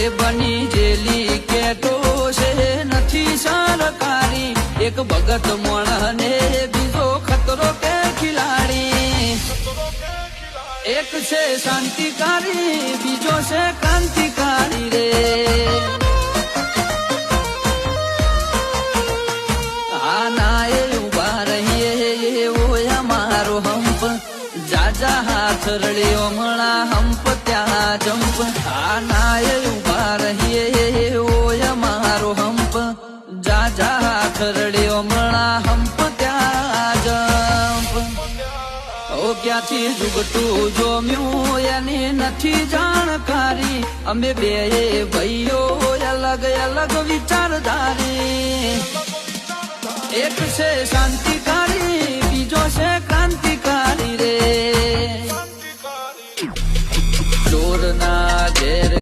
એ બની જેલી કેટો છે નથી સરકારી એક ભગત મોણને બીજો ખતરો કે ખિલાડી એક છે શાંતિકારી બીજો છે ક્રાંતિકારી રે આના એ ઉભા રહીએ એવો અમારો હંપ જાજા હાથ રળ્યો હમણાં હંપ ત્યાં જંપ આના એ ઉભા રહીએ એવો અમારો હંપ જાજા હાથ રળ્યો હમણાં હંપ ત્યાં જંપ ઓ ક્યાંથી જુગતું જોમ્યું એની નથી જાણકારી અમે બે ભાઈઓ અલગ અલગ વિચારધારી એક છે શાંતિકારી બીજો છે ક્રાંતિ